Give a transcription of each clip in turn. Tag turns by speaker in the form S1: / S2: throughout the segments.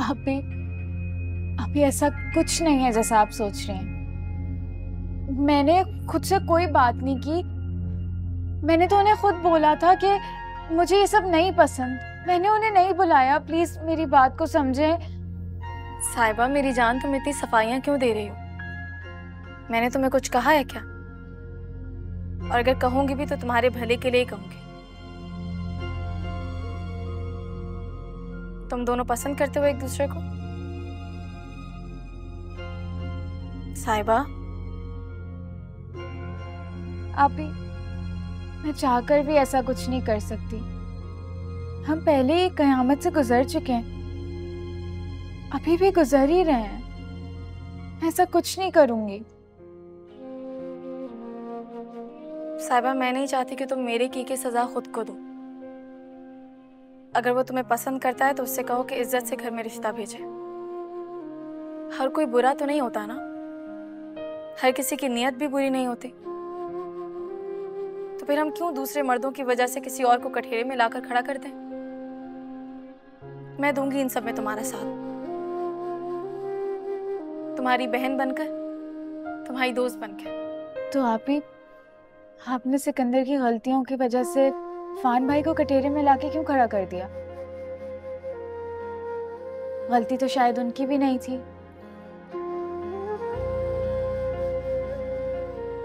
S1: अभी ऐसा कुछ नहीं है जैसा आप सोच रहे हैं। मैंने खुद से कोई बात नहीं की। मैंने तो उन्हें खुद बोला था कि मुझे ये सब नहीं पसंद। मैंने उन्हें नहीं बुलाया। प्लीज मेरी बात को समझें।
S2: साहिबा मेरी जान, तुम इतनी सफाइयां क्यों दे रही हो? मैंने तुम्हें कुछ कहा है क्या? और अगर कहूंगी भी तो तुम्हारे भले के लिए ही कहूंगी। तुम दोनों पसंद करते हो एक दूसरे को? साहिबा
S1: आप ही, मैं चाहकर भी ऐसा कुछ नहीं कर सकती। हम पहले ही कयामत से गुजर चुके हैं, अभी भी गुजर ही रहे हैं। ऐसा कुछ नहीं करूंगी।
S2: साहिबा मैं नहीं चाहती कि तुम मेरे की सजा खुद को दो। अगर वो तुम्हें पसंद करता है तो उससे कहो कि इज्जत से घर में रिश्ता भेजे। हर कोई बुरा तो नहीं होता ना, हर किसी की नीयत भी बुरी नहीं होती। तो फिर हम क्यों दूसरे मर्दों की वजह से किसी और को कठघरे में लाकर खड़ा कर दें? मैं दूंगी इन सब में तुम्हारा साथ, तुम्हारी बहन बनकर, तुम्हारी दोस्त बनकर।
S1: तो आप ही, आपने सिकंदर की गलतियों की वजह से फान भाई को कटोरे में लाके क्यों खड़ा कर दिया? गलती तो शायद उनकी भी नहीं थी।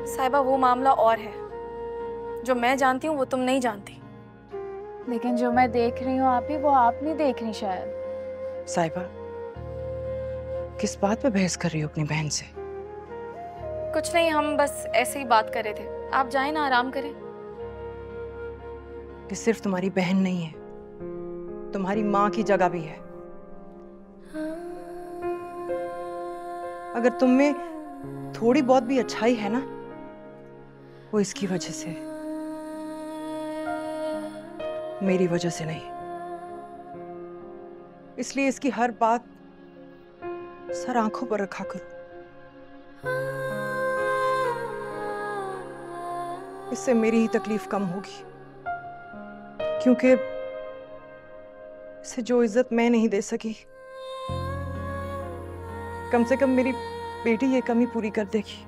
S2: साहिबा वो मामला और है। जो मैं जानती हूँ वो तुम नहीं जानती।
S1: लेकिन जो मैं देख रही हूँ आप ही, वो आप नहीं देख रही शायद।
S3: साहिबा किस बात पे बहस कर रही हो अपनी बहन से?
S2: कुछ नहीं, हम बस ऐसे ही बात कर रहे थे। आप जाएं ना, आराम करें।
S3: कि सिर्फ तुम्हारी बहन नहीं है, तुम्हारी माँ की जगह भी है। अगर तुम में थोड़ी बहुत भी अच्छाई है ना, वो इसकी वजह से, मेरी वजह से नहीं। इसलिए इसकी हर बात सर आंखों पर रखा करो। इससे मेरी ही तकलीफ कम होगी, क्योंकि इसे जो इज्जत मैं नहीं दे सकी, कम से कम मेरी बेटी ये कमी पूरी कर देगी।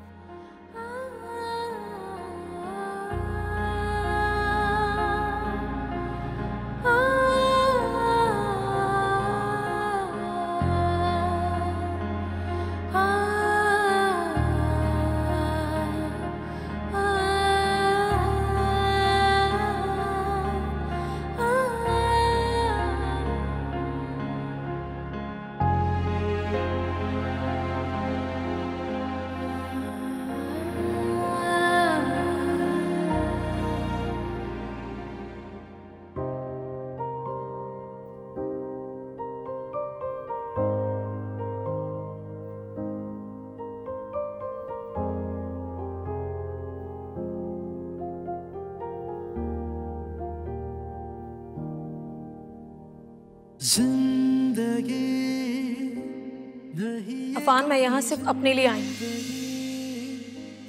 S2: अफान, मैं यहाँ सिर्फ अपने लिए आई हूँ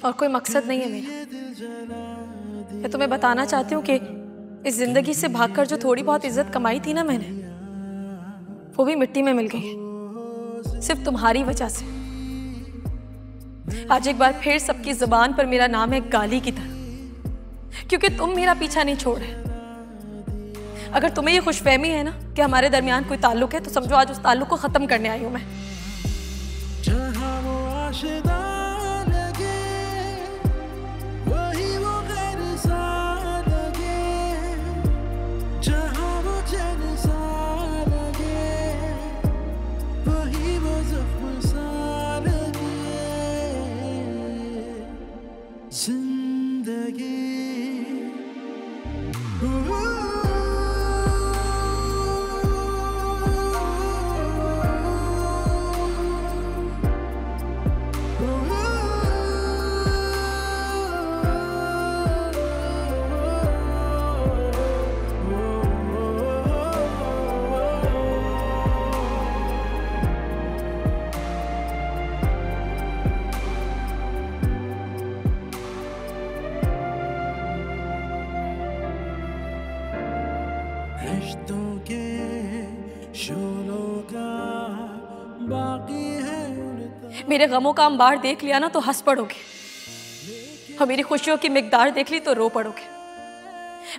S2: और कोई मकसद नहीं है मेरा। मैं तुम्हें बताना चाहती हूँ कि इस जिंदगी से भागकर जो थोड़ी बहुत इज्जत कमाई थी ना मैंने, वो भी मिट्टी में मिल गई है, सिर्फ तुम्हारी वजह से। आज एक बार फिर सबकी जुबान पर मेरा नाम है गाली की तरह, क्योंकि तुम मेरा पीछा नहीं छोड़ रहे। अगर तुम्हें ये खुशफहमी है ना कि हमारे दरमियान कोई ताल्लुक है, तो समझो आज उस ताल्लुक को खत्म करने आई हूं मैं। मेरे गमों का अंबार देख लिया ना तो हंस पड़ोगे, और मेरी खुशियों की मिकदार देख ली तो रो पड़ोगे।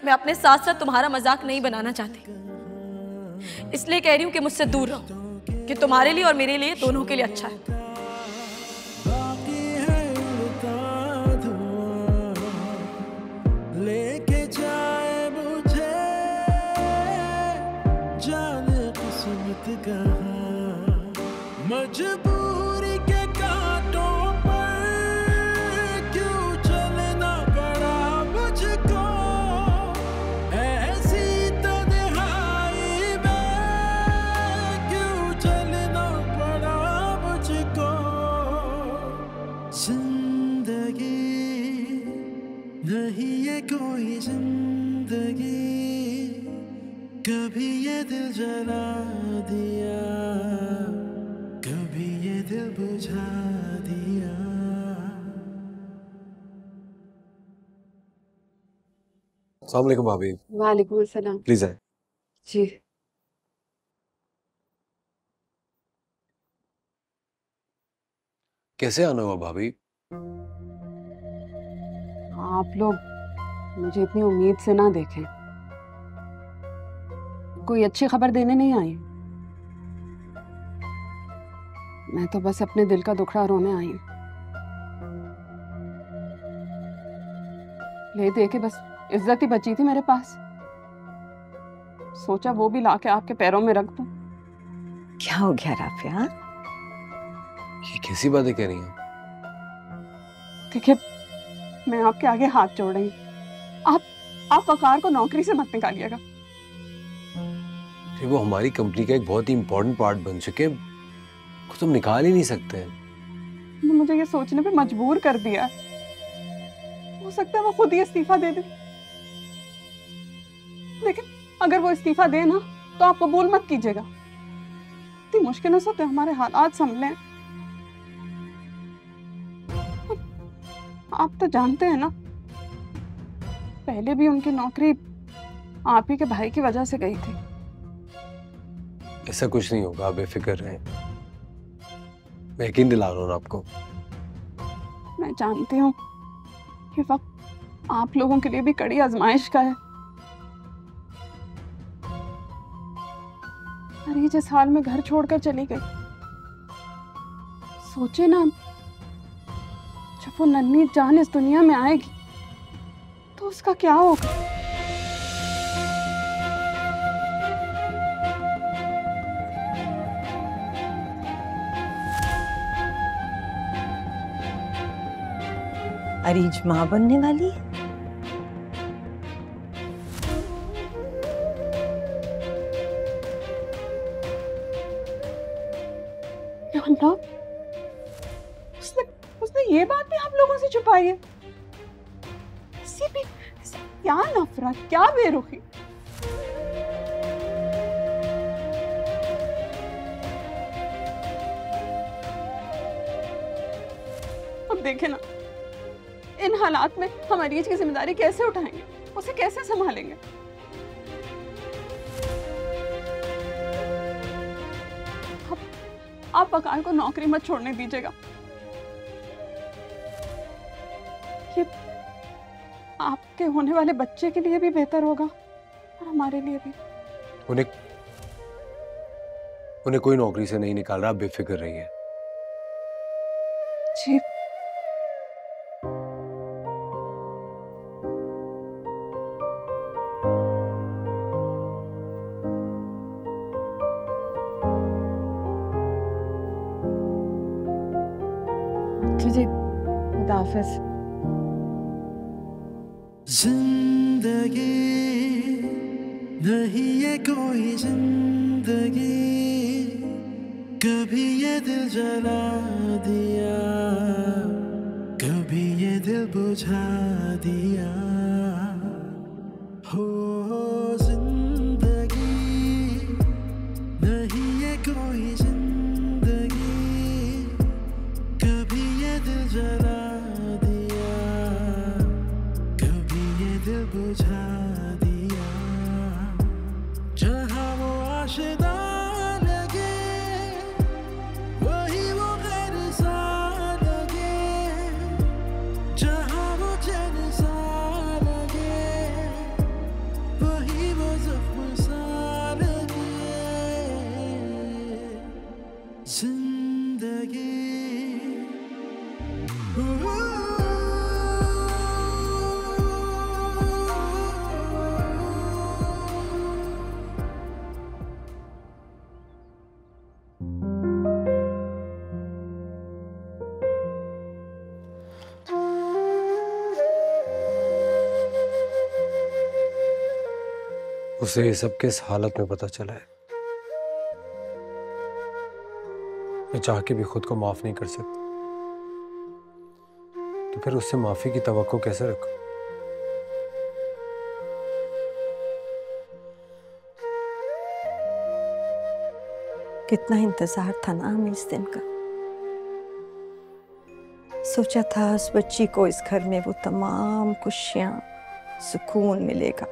S2: मैं अपने साथ साथ तुम्हारा मजाक नहीं बनाना चाहती, इसलिए कह रही हूं कि मुझसे दूर रहो, कि तुम्हारे लिए और मेरे लिए दोनों के लिए अच्छा है।
S4: लेके जाए मुझे जाने किस्मत कहाँ, मजबूरी के कांटों पर क्यों चलना पड़ा मुझको, ऐसी तन्हाई में क्यों चलना पड़ा मुझको। जिंदगी नहीं ये कोई जिंदगी, कभी ये दिल जला दिया, कभी ये दिल बुझा दिया।
S5: अस्सलाम वालेकुम भाभी।
S3: वालेकुम अस्सलाम।
S5: प्लीज आए।
S3: जी
S5: कैसे आना हुआ भाभी?
S3: आप लोग मुझे इतनी उम्मीद से ना देखें, कोई अच्छी खबर देने नहीं आई। मैं तो बस अपने दिल का दुखड़ा रोने आई हूं। ले दे के बस इज्जत ही बची थी मेरे पास, सोचा वो भी लाके आपके पैरों में रख दूं।
S6: क्या हो गया राफिया?
S5: ये कैसी बातें कह रही हैं?
S3: देखिए, मैं आपके आगे हाथ जोड़ रही हूं, आप वकार को नौकरी से मत निकालिएगा।
S5: वो हमारी कंपनी का एक बहुत ही इंपॉर्टेंट पार्ट बन चुके हैं, वो तुम निकाल ही नहीं सकते हैं।
S3: मुझे ये सोचने पे मजबूर कर दिया, हो सकता है वो खुद ही इस्तीफा दे दे, लेकिन अगर वो इस्तीफा दे ना तो आप कबूल मत कीजिएगा। इतनी मुश्किलों से तो हमारे हालात संभले। आप तो जानते हैं ना, पहले भी उनकी नौकरी आप ही के भाई की वजह से गई थी।
S5: ऐसा कुछ नहीं होगा, आप बेफिक्र रहें, मैं यकीन दिला रहा हूँ आपको।
S3: मैं जानती हूँ ये वक्त आप लोगों के लिए भी कड़ी आजमाइश का है। अरे जिस हाल में घर छोड़कर चली गई, सोचे ना जब वो नन्ही जान इस दुनिया में आएगी तो उसका क्या होगा।
S6: अरीज माँ बनने वाली है।
S3: अल्लाह, उसने ये बात भी आप लोगों से छुपाई है। क्या नफरत, क्या बेरुखी। अब देखे ना, इन हालात में हम अरीज की जिम्मेदारी कैसे उठाएंगे, उसे कैसे संभालेंगे। आप वकार को नौकरी मत छोड़ने दीजिएगा। ये आपके होने वाले बच्चे के लिए भी बेहतर होगा और हमारे लिए भी।
S5: उन्हें कोई नौकरी से नहीं निकाल रहा, आप बेफिक्र रहिए।
S3: जी जी, खुदा हाफिज।
S4: जिंदगी नहीं ये कोई जिंदगी, कभी ये दिल जला दिया, कभी ये दिल बुझा दिया। हो जिंदगी नहीं ये कोई जिंदगी, कभी ये दिल जला दिया, कभी ये दिल बुझा दिया। जहाँ वो आशिना
S5: उसे ये सब किस हालत में पता चला है। मैं चाह के भी खुद को माफ नहीं कर सकता, तो फिर उससे माफी की तवक्को कैसे रखूं?
S6: कितना इंतजार था ना हमें इस दिन का। सोचा था उस बच्ची को इस घर में वो तमाम खुशियां, सुकून मिलेगा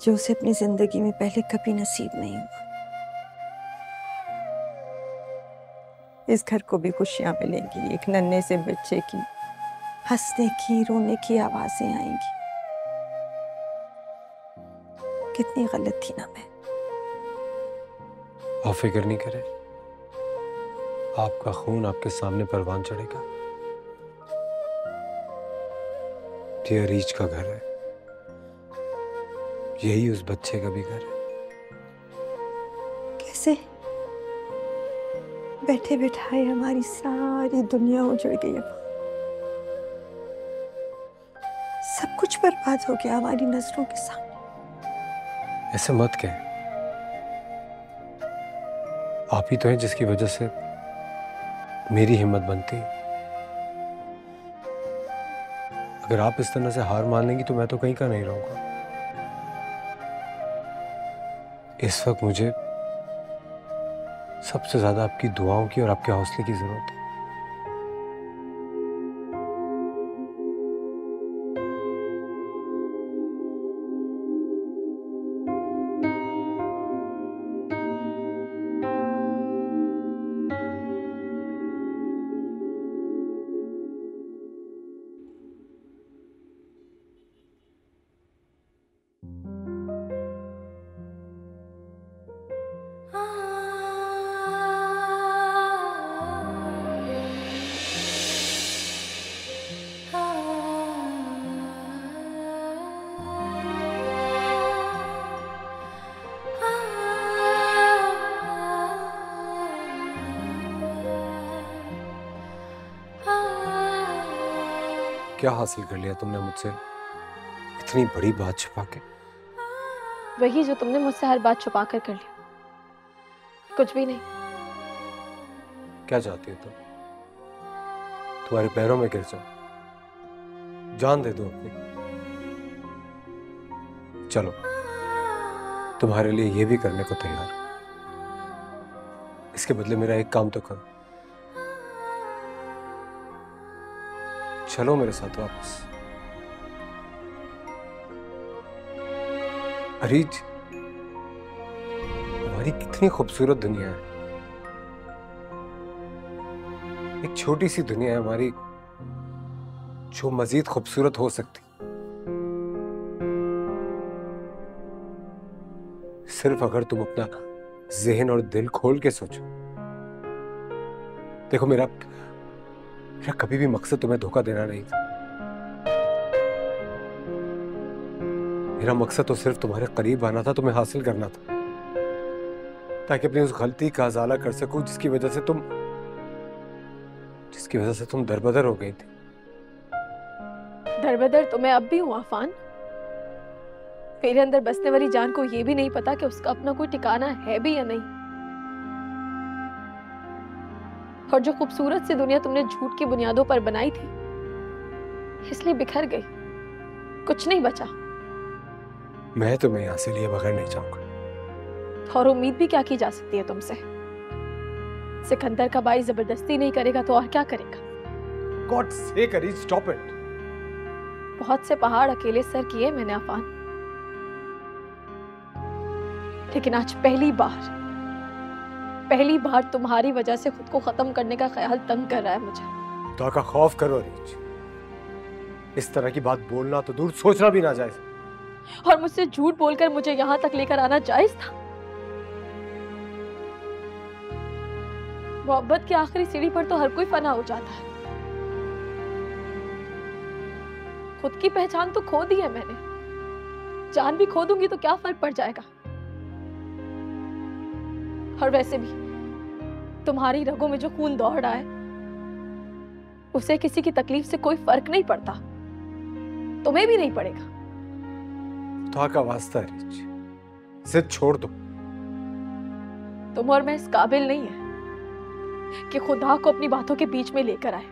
S6: जो उसे अपनी जिंदगी में पहले कभी नसीब नहीं हुआ। इस घर को भी खुशियां मिलेंगी, एक नन्हे से बच्चे की हंसने की, रोने की आवाजें आएंगी। कितनी गलत थी ना मैं।
S5: आप फिक्र नहीं करें, आपका खून आपके सामने परवान चढ़ेगा। ये अरीज का घर है, यही उस बच्चे का भी घर है।
S6: कैसे बैठे बिठाए हमारी सारी दुनिया उजड़ गई। अब सब कुछ बर्बाद हो गया हमारी नजरों के सामने।
S5: ऐसे मत कह, आप ही तो हैं जिसकी वजह से मेरी हिम्मत बनती। अगर आप इस तरह से हार मान लेंगी तो मैं तो कहीं का नहीं रहूंगा। इस वक्त मुझे सबसे ज्यादा आपकी दुआओं की और आपके हौसले की जरूरत है। क्या हासिल कर लिया तुमने मुझसे इतनी बड़ी बात छुपा के?
S2: वही जो तुमने मुझसे हर बात छुपा कर लिया, कुछ भी नहीं।
S5: क्या चाहती हो तुम? तुम्हारे पैरों में गिर जाओ, जान दे दो अपनी? चलो, तुम्हारे लिए ये भी करने को तैयार। इसके बदले मेरा एक काम तो करो, चलो मेरे साथ वापस। अरीज, हमारी कितनी खूबसूरत दुनिया है। एक छोटी सी दुनिया है हमारी जो मजीद खूबसूरत हो सकती, सिर्फ अगर तुम अपना जहन और दिल खोल के सोचो। देखो, मेरा कभी भी मकसद तुम्हें धोखा देना नहीं था। मेरा मकसद तो सिर्फ तुम्हारे करीब आना था, तुम्हें हासिल करना था, ताकि अपनी उस गलती का अज़ाला कर सकूं जिसकी वजह से तुम दरबदर हो गई थी।
S2: दरबदर तो मैं अब भी हूँ अफान। मेरे अंदर बसने वाली जान को ये भी नहीं पता कि उसका अपना कोई ठिकाना है भी या नहीं। और जो खूबसूरत सी दुनिया तुमने झूठ की बुनियादों पर बनाई थी, इसलिए बिखर गई, कुछ नहीं बचा।
S5: मैं तुम्हें यहां से लिए बगैर नहीं जाऊंगा।
S2: और उम्मीद भी क्या की जा सकती है तुमसे? सिकंदर का भाई जबरदस्ती नहीं करेगा तो और क्या करेगा?
S5: God sake, Areej, stop it।
S2: बहुत से पहाड़ अकेले सर किए मैंने अफान, लेकिन आज पहली बार तुम्हारी वजह से खुद को खत्म करने का ख्याल तंग कर रहा है मुझे।
S5: खुदा का खौफ करो अरीज, इस तरह की बात बोलना तो दूर, सोचना भी ना जायज।
S2: और मुझसे झूठ बोलकर मुझे यहां तक लेकर आना जायज था? मोहब्बत की आखिरी सीढ़ी पर तो हर कोई फना हो जाता है। खुद की पहचान तो खो दी है मैंने, जान भी खो दूंगी तो क्या फर्क पड़ जाएगा? और वैसे भी तुम्हारी रगों में जो खून दौड़ रहा है, उसे किसी की तकलीफ से कोई फर्क नहीं पड़ता, तुम्हें भी नहीं पड़ेगा।
S5: खुदा का वास्ता है रिच, जिद छोड़ दो।
S2: तुम और मैं इस काबिल नहीं है कि खुदा को अपनी बातों के बीच में लेकर आए।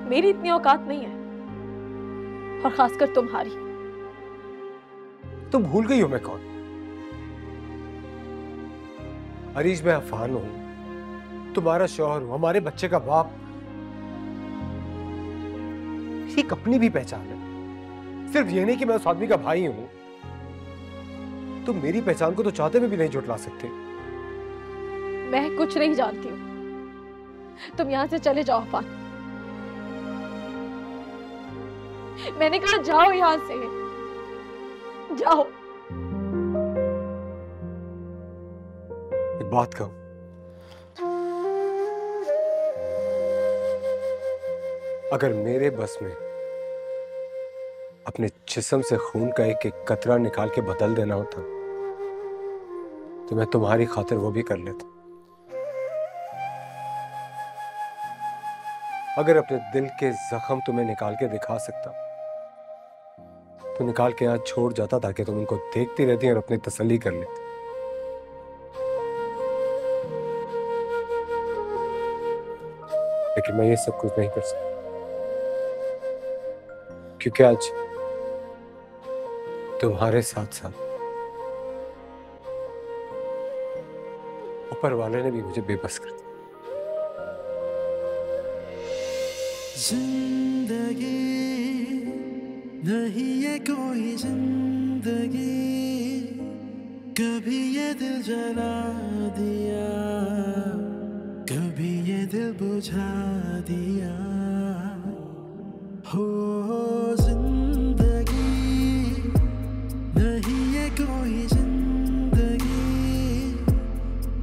S2: मेरी इतनी औकात नहीं है, और खासकर तुम्हारी।
S5: तुम भूल गई हो मैं कौन? अरीज, मैं अफान हूं, तुम्हारा शौहर हूं, हमारे बच्चे का बाप। एक अपनी भी पहचान है, सिर्फ ये नहीं कि मैं उस आदमी का भाई हूं। तुम मेरी पहचान को तो चाहते हुए भी नहीं झुठला सकते।
S2: मैं कुछ नहीं जानती हूँ, तुम यहां से चले जाओ अफान। मैंने कहा जाओ यहां से, जाओ।
S5: एक बात कहूं, अगर मेरे बस में अपने जिस्म से खून का एक एक कतरा निकाल के बदल देना होता तो मैं तुम्हारी खातिर वो भी कर लेता। अगर अपने दिल के जख्म तुम्हें निकाल के दिखा सकता तो निकाल के आज छोड़ जाता, ताकि तुम उनको देखती रहती और अपनी तसल्ली कर लेती। लेकिन मैं ये सब कुछ नहीं कर सकता, क्योंकि आज तुम्हारे साथ साथ ऊपर वाले ने भी मुझे बेबस कर दिया।
S4: जिंदगी नहीं है कोई जिंदगी, कभी ये दिल जला दिया, कभी ये दिल बुझा दिया। हो जिंदगी नहीं है कोई जिंदगी,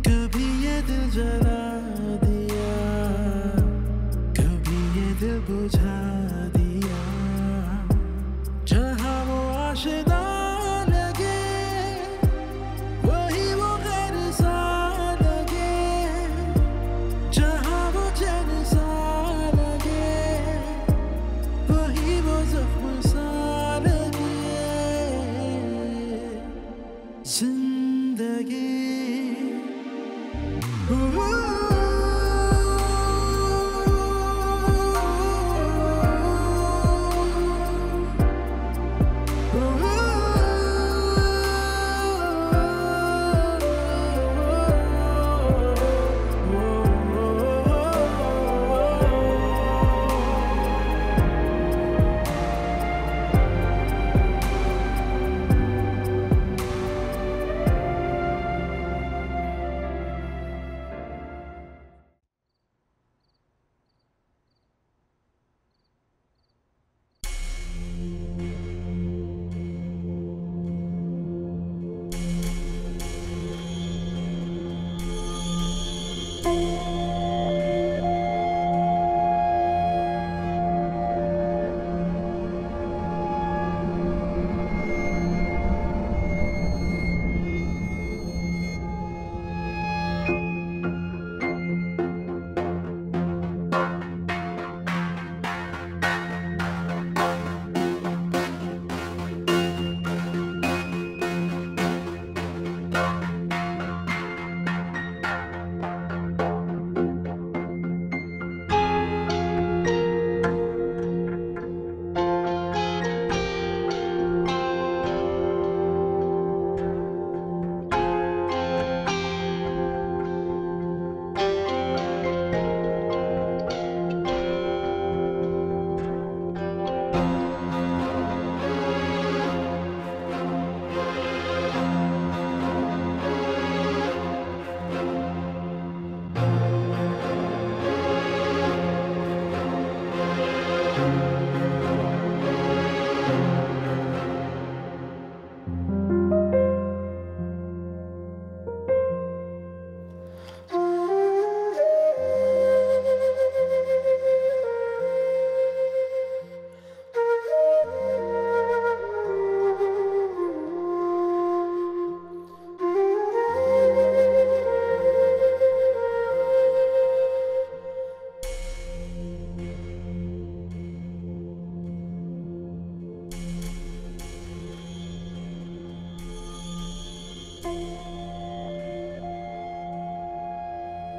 S4: कभी ये दिल जला दिया, कभी ये दिल बुझा दिया। जहाँ वो आशिना लगे, वही वो गैर सा लगे, जहाँ वो चैन सा लगे, वही वो ज़ख्म सा लगे। जिंदगी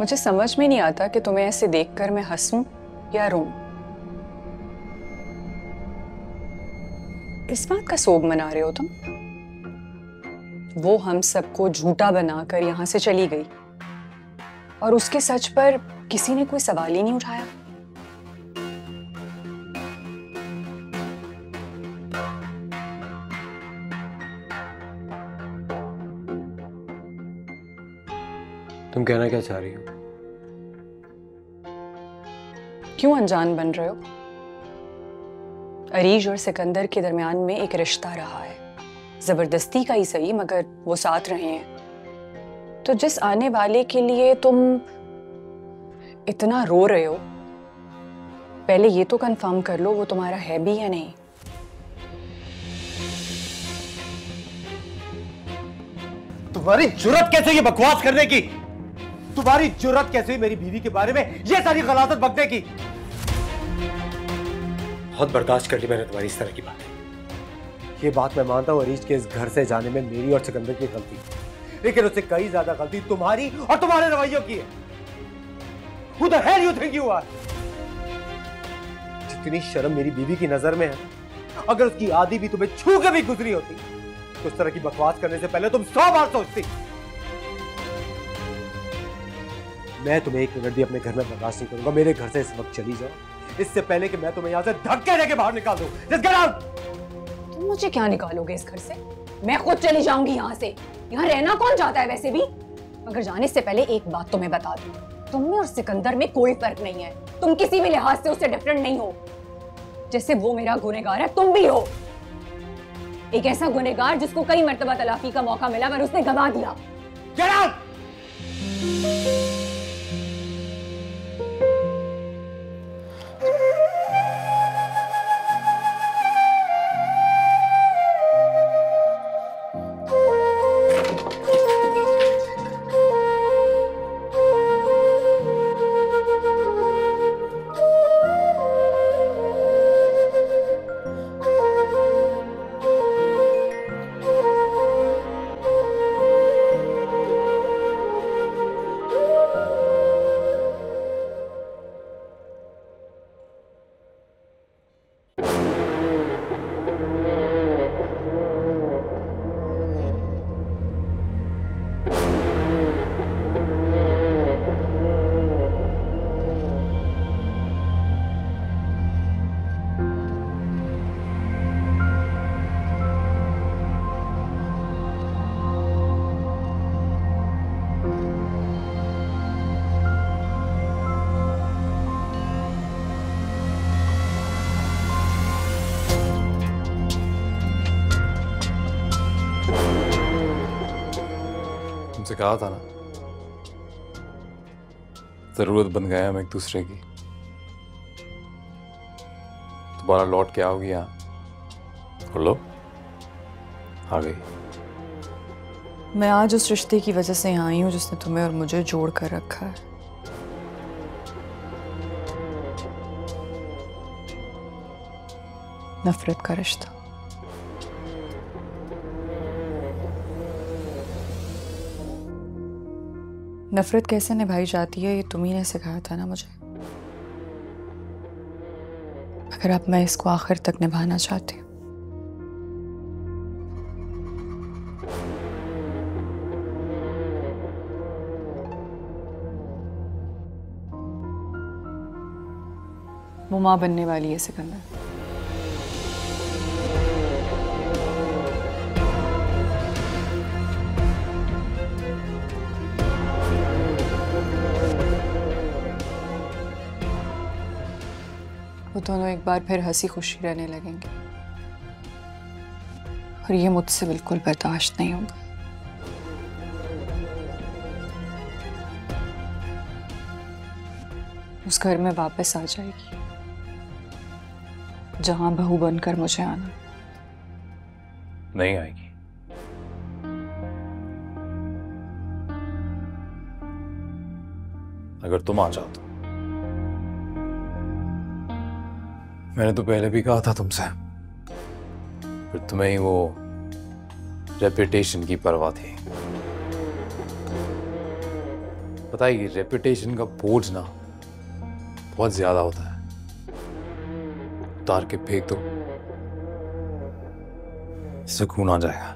S3: मुझे समझ में नहीं आता कि तुम्हें ऐसे देखकर मैं हंसूं या रोऊं। इस बात का सोग मना रहे हो तुम? वो हम सबको झूठा बनाकर यहां से चली गई और उसके सच पर किसी ने कोई सवाल ही नहीं उठाया।
S5: तुम कहना क्या चाह रही हो?
S3: क्यों अनजान बन रहे हो? अरीज और सिकंदर के दरमियान में एक रिश्ता रहा है, जबरदस्ती का ही सही, मगर वो साथ रहे हैं। तो जिस आने वाले के लिए तुम इतना रो रहे हो, पहले ये तो कंफर्म कर लो वो तुम्हारा है भी या नहीं।
S7: तुम्हारी जुर्रत कैसे ये बकवास करने की? तुम्हारी जुर्रत कैसे मेरी बीवी के बारे में ये सारी गलाजत बकने की?
S5: बहुत बर्दाश्त कर ली मैंने तुम्हारी इस तरह की बात। ये बात मैं मानता हूँ अरीज के इस घर से जाने में मेरी और सिकंदर की गलती, लेकिन उससे कई ज्यादा गलती तुम्हारी और तुम्हारे रवैयों की है। Who the hell you think you are? जितनी शर्म मेरी बीवी की नजर में है, अगर उसकी आदि भी तुम्हें छू के भी गुजरी होती तो इस तरह की बकवास करने से पहले तुम 100 बार सोचती। मैं तुम्हें एक मिनट भी अपने घर में बर्दाश्त नहीं करूंगा। मेरे घर से इस वक्त चली जाओ, इससे पहले कि मैं तुम्हें यहां से धक्के देके बाहर निकाल दूं। Just get out!
S3: तुम मुझे क्या निकालोगे इस घर से? मैं खुद चली जाऊंगी यहाँ से। यहाँ रहना कौन चाहता है वैसे भी? मगर जाने से पहले एक बात तो मैं बता दूं, तुम में और सिकंदर में कोई फर्क नहीं है। तुम किसी भी लिहाज से उससे डिफरेंट नहीं हो। जैसे वो मेरा गुनहगार है, तुम भी हो एक ऐसा गुनहगार जिसको कई मर्तबा तलाफी का मौका मिला पर उसने गवा दिया।
S7: Get out!
S8: तुमसे कहा था ना, जरूरत बन गए हम एक दूसरे की। दोबारा लौट के आओगी यहाँ? और लो, आ गई।
S3: मैं आज उस रिश्ते की वजह से यहाँ आई हूँ जिसने तुम्हें और मुझे जोड़ कर रखा है। नफरत का रिश्ता। नफरत कैसे निभाई जाती है ये तुम ही ने सिखाया था ना मुझे। अगर अब मैं इसको आखिर तक निभाना चाहती हूँ, वो माँ बनने वाली है सिकंदर। वो दोनों एक बार फिर हंसी खुशी रहने लगेंगे और ये मुझसे बिल्कुल बर्दाश्त नहीं होगा। उस घर में वापस आ जाएगी जहां बहू बनकर मुझे आना।
S8: नहीं आएगी। अगर तुम आ जाओ तो। मैंने तो पहले भी कहा था तुमसे, फिर तुम्हें ही वो रेपुटेशन की परवाह थी। पता है, रेपुटेशन का बोझ ना बहुत ज्यादा होता है। उतार के फेंक दो, सुकून आ जाएगा।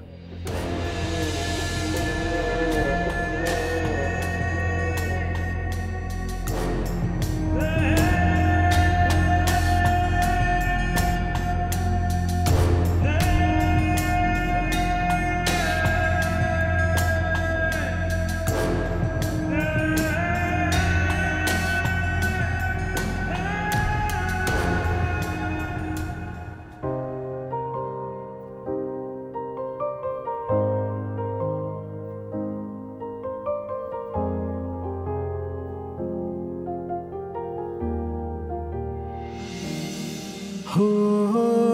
S4: हो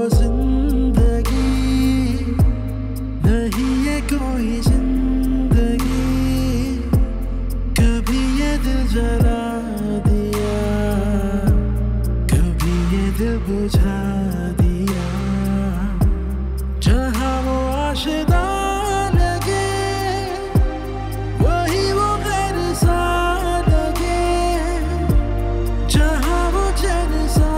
S4: जिंदगी नहीं ये कोई जिंदगी, कभी ये दिल जला दिया, कभी ये दिल बुझा दिया। जहाँ वो आशिदा लगे वही वो गैर सा लगे, जहाँ वो चैन सा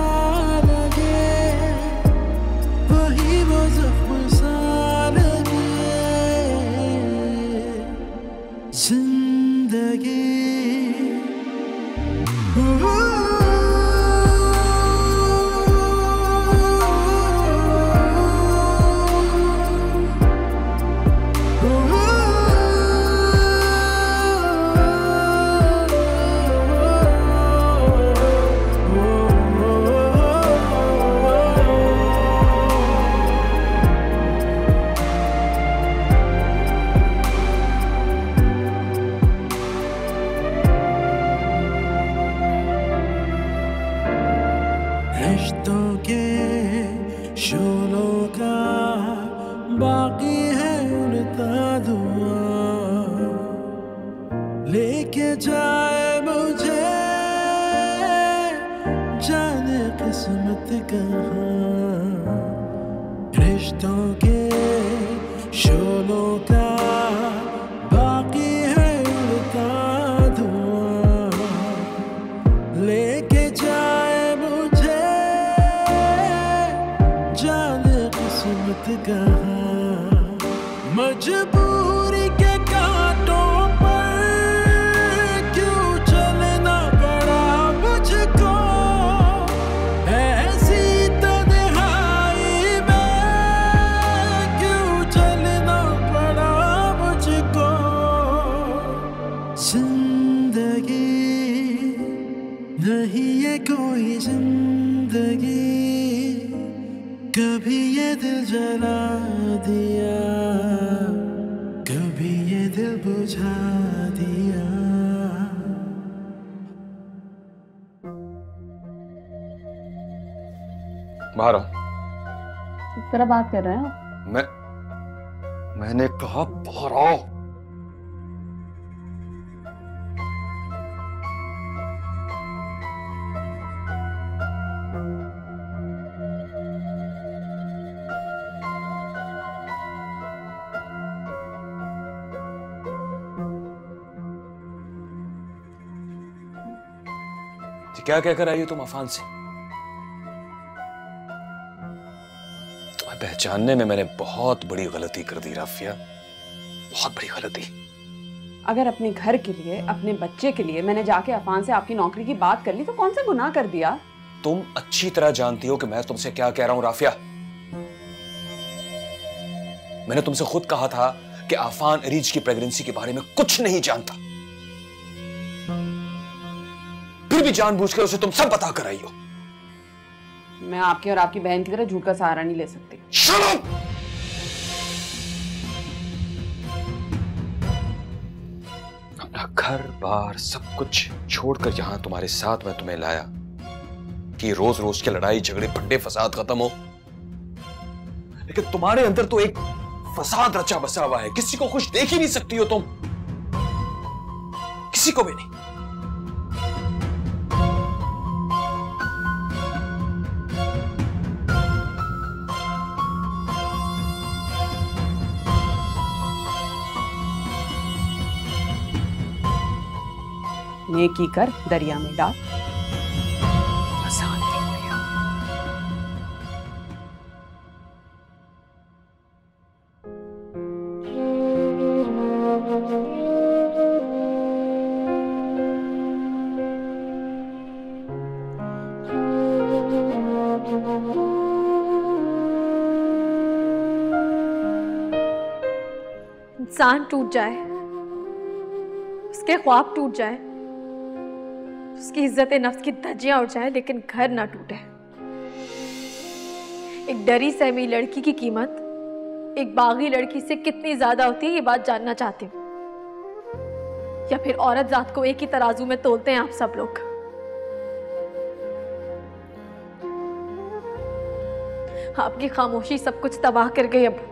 S4: जिंदगी। रिश्तों के शोलों का बाकी है उड़ता धुआं, लेके जाए मुझे जाने किस्मत कहाँ। रिश्तों के शोलों का बाकी है उड़ता धुआं, लेके जाए मुझे जाने किस्मत कहाँ। मजबूरी के कांटों पर क्यों चलना पड़ा मुझको, ऐसी तन्हाई में क्यों चलना पड़ा मुझको। जिंदगी नहीं ये कोई जिंदगी, कभी ये दिल जला दिया, कभी ये दिल बुझा दिया।
S9: बाहर आओ।
S10: किस तरह बात कर रहे हैं?
S9: मैंने कहा बाहर आओ। क्या कहकर आई हो तुम अफान से? तुम्हें पहचानने में मैंने बहुत बड़ी गलती कर दी राफिया, बहुत बड़ी गलती।
S10: अगर अपने घर के लिए, अपने बच्चे के लिए मैंने जाके अफान से आपकी नौकरी की बात कर ली तो कौन सा गुनाह कर दिया?
S9: तुम अच्छी तरह जानती हो कि मैं तुमसे क्या कह रहा हूं राफिया। मैंने तुमसे खुद कहा था कि अफान अरीज की प्रेगनेंसी के बारे में कुछ नहीं जानता, फिर भी जानबूझकर उसे तुम सब बता कर आई हो।
S10: मैं आपके और आपकी बहन की तरह झूठ का सहारा नहीं ले सकती।
S9: Shut up! अपना घर बार सब कुछ छोड़कर यहां तुम्हारे साथ मैं तुम्हें लाया कि रोज रोज के लड़ाई झगड़े फड्डे फसाद खत्म हो, लेकिन तुम्हारे अंदर तो एक फसाद रचा बसा हुआ है। किसी को खुश देख ही नहीं सकती हो तुम, किसी को भी नहीं।
S10: नेकी कर दरिया में डाल।
S2: इंसान टूट जाए, उसके ख्वाब टूट जाए, उसकी इज्जत नफ्स की धज्जियां उड़ जाए, लेकिन घर ना टूटे। एक डरी सहमी लड़की की कीमत एक बागी लड़की से कितनी ज्यादा होती है, ये बात जानना चाहती हूँ। या फिर औरत जात को एक ही तराजू में तोलते हैं आप सब लोग? आपकी खामोशी सब कुछ तबाह कर गई। अब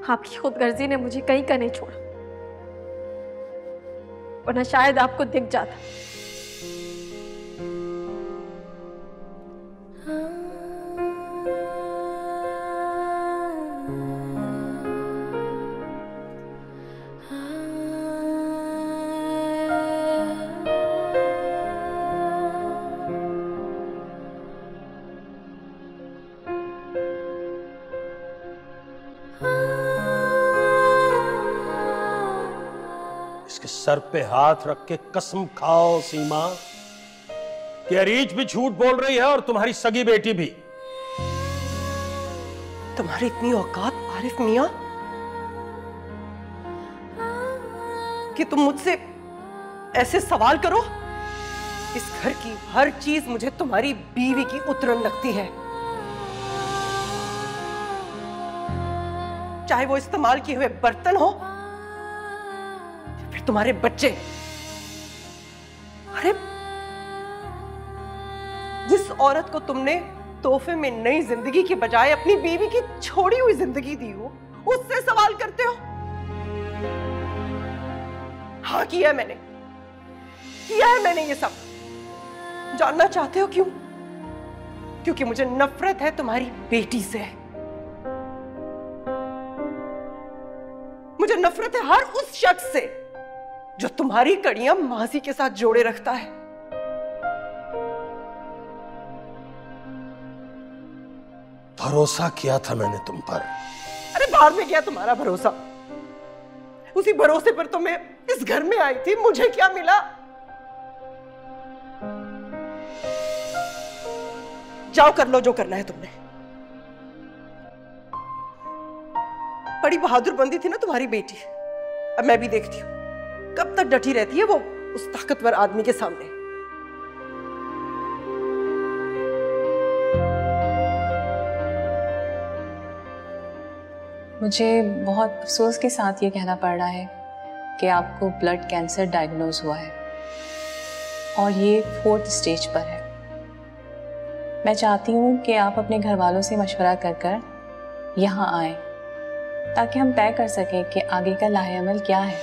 S2: आपकी खुदगर्जी ने मुझे कहीं का नहीं छोड़ा, वरना शायद आपको दिख जाता।
S11: सर पे हाथ रख के कसम खाओ सीमा कि अरीज भी झूठ बोल रही है और तुम्हारी सगी बेटी भी।
S12: तुम्हारी इतनी औकात आरिफ मियां कि तुम मुझसे ऐसे सवाल करो? इस घर की हर चीज मुझे तुम्हारी बीवी की उतरन लगती है, चाहे वो इस्तेमाल किए हुए बर्तन हो, तुम्हारे बच्चे। अरे जिस औरत को तुमने तोहफे में नई जिंदगी की बजाय अपनी बीवी की छोड़ी हुई जिंदगी दी हो, उससे सवाल करते हो? हाँ, किया है मैंने ये सब। जानना चाहते हो क्यों? क्योंकि मुझे नफरत है तुम्हारी बेटी से। मुझे नफरत है हर उस शख्स से जो तुम्हारी कड़ियां माजी के साथ जोड़े रखता है।
S11: भरोसा किया था मैंने तुम पर।
S12: अरे बाहर में गया तुम्हारा भरोसा। उसी भरोसे पर तो मैं इस घर में आई थी। मुझे क्या मिला? जाओ कर लो जो करना है तुमने। बड़ी बहादुर बंदी थी ना तुम्हारी बेटी। अब मैं भी देखती हूं कब तक डटी रहती है वो उस ताकतवर आदमी के सामने।
S13: मुझे बहुत अफसोस के साथ ये कहना पड़ रहा है कि आपको ब्लड कैंसर डायग्नोज हुआ है और ये 4th स्टेज पर है। मैं चाहती हूँ कि आप अपने घर वालों से मशवरा कर यहाँ आएं ताकि हम तय कर सकें कि आगे का लाहेअमल क्या है।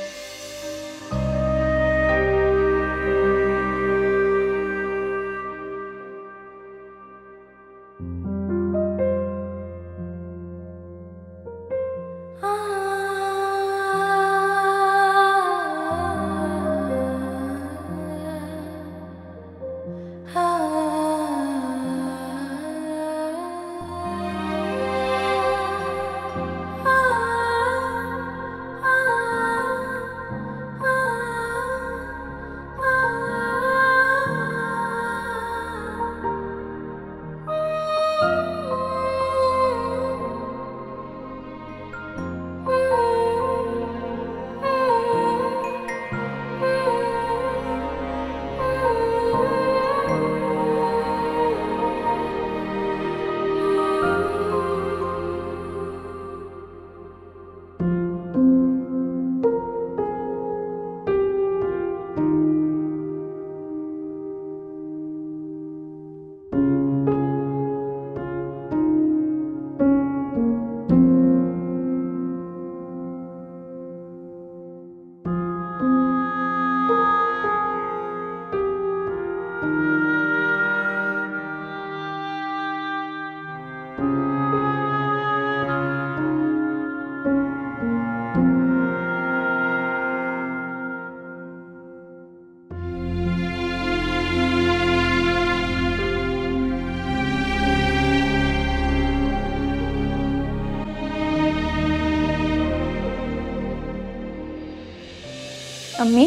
S1: अम्मी,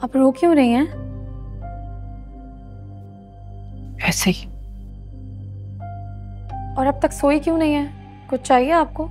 S1: आप रो क्यों रही हैं?
S10: ऐसे ही।
S1: और अब तक सोई क्यों नहीं है? कुछ चाहिए आपको?